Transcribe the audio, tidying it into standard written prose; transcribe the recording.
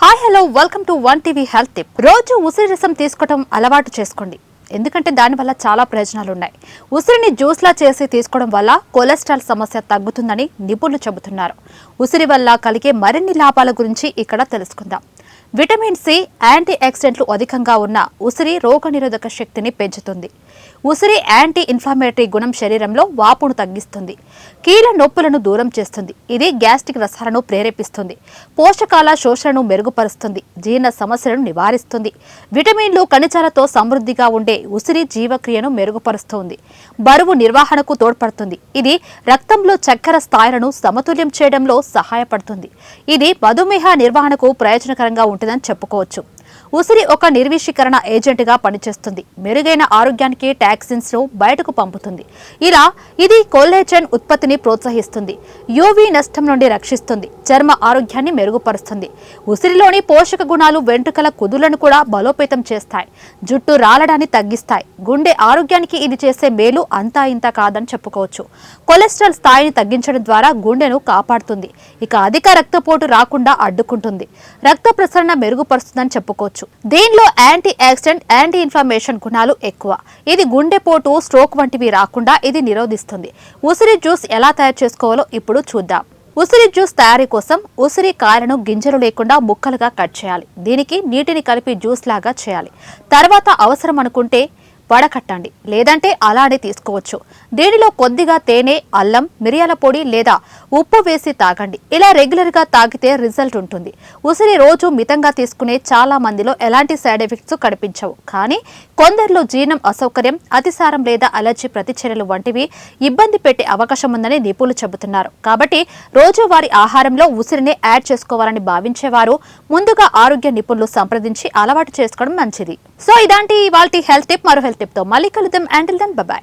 Hi hello welcome to one TV health tip. రోజు ఉసిరి రసం తీసుకోవడం అలవాటు చేసుకోండి. ఎందుకంటే దానివల్ల చాలా ప్రయోజనాలు ఉన్నాయి. ఉసిరిని జ్యూస్లా చేసి తీసుకోవడం వల్ల కొలెస్ట్రాల్ సమస్య తగ్గుతుందని నిపుణులు చెబుతున్నారు. ఉసిరి వల్ల కలిగే మరిన్ని లాభాల గురించి ఇక్కడ తెలుసుకుందాం. విటమిన్ సి, యాంటీ ఆక్సిడెంట్లు అధికంగా ఉన్న ఉసిరి రోగనిరోధక శక్తిని పెంచుతుంది. ఉసిరి యాంటీ ఇన్ఫ్లమేటరీ గుణం శరీరంలో వాపును తగ్గిస్తుంది. కీళ్ళ నొప్పులను దూరం చేస్తుంది. ఇది గ్యాస్ట్రిక్ రసాలను ప్రేరేపిస్తుంది. పోషకాల శోషణను మెరుగుపరుస్తుంది. జీర్ణ సమస్యలను నివారిస్తుంది. విటమిన్లు, ఖనిజాలతో సమృద్ధిగా ఉండే ఉసిరి జీవక్రియను మెరుగుపరుస్తుంది. బరువు నిర్వహణకు తోడ్పడుతుంది. ఇది రక్తంలో చక్కెర స్థాయిలను సమతుల్యం చేయడంలో సహాయపడుతుంది. ఇది మధుమేహ నిర్వహణకు ప్రయోజనకరంగా ఉంటుందని చెప్పుకోవచ్చు. ఉసిరి ఒక నిర్విషీకరణ ఏజెంట్గా పనిచేస్తుంది. మెరుగైన ఆరోగ్యానికి టాక్సిన్స్ ను బయటకు పంపుతుంది. ఇలా ఇది కొల్లాజెన్ ఉత్పత్తిని ప్రోత్సహిస్తుంది. యూవీ నష్టం నుండి రక్షిస్తుంది. చర్మ ఆరోగ్యాన్ని మెరుగుపరుస్తుంది. ఉసిరిలోని పోషక గుణాలు వెంట్రుకల కుదులను కూడా బలోపేతం చేస్తాయి. జుట్టు రాలడాన్ని తగ్గిస్తాయి. గుండె ఆరోగ్యానికి ఇది చేసే మేలు అంతా ఇంత కాదని చెప్పుకోవచ్చు. కొలెస్ట్రాల్ స్థాయిని తగ్గించడం ద్వారా గుండెను కాపాడుతుంది. ఇక అధిక రక్తపోటు రాకుండా అడ్డుకుంటుంది. రక్త ప్రసరణ మెరుగుపరుస్తుందని చెప్పుకోవచ్చు. దీనిలో యాంటీ ఆక్సిడెంట్, యాంటీ ఇన్ఫ్లమేషన్ గుణాలు ఎక్కువ. ఇది గుండెపోటు, స్ట్రోక్ వంటివి రాకుండా ఇది నిరోధిస్తుంది. ఉసిరి జ్యూస్ ఎలా తయారు చేసుకోవాలో ఇప్పుడు చూద్దాం. ఉసిరి జ్యూస్ తయారీ కోసం ఉసిరి కాయలను గింజలు లేకుండా ముక్కలుగా కట్ చేయాలి. దీనికి నీటిని కలిపి జ్యూస్ లాగా చేయాలి. తర్వాత అవసరం అనుకుంటే వడకట్టండి, లేదంటే అలానే తీసుకోవచ్చు. దీనిలో కొద్దిగా తేనె, అల్లం, మిరియాల పొడి లేదా ఉప్పు వేసి తాగండి. ఇలా రెగ్యులర్ గా తాగితే రిజల్ట్ ఉంటుంది. ఉసిరి రోజు మితంగా తీసుకునే చాలా మందిలో ఎలాంటి సైడ్ ఎఫెక్ట్స్ కనిపించవు. కానీ కొందరిలో జీర్ణం అసౌకర్యం, అతిసారం లేదా అలర్జీ ప్రతిచర్యలు వంటివి ఇబ్బంది పెట్టే అవకాశం ఉందని నిపుణులు చెబుతున్నారు. కాబట్టి రోజువారీ ఆహారంలో ఉసిరిని యాడ్ చేసుకోవాలని భావించేవారు ముందుగా ఆరోగ్య నిపుణులు సంప్రదించి అలవాటు చేసుకోవడం మంచిది. సో ఇలాంటి ఇవాల్టి హెల్త్ టిప్ మరో హెల్త్ టిప్ తో మళ్ళీ కలుద్దాం. Until then bye by.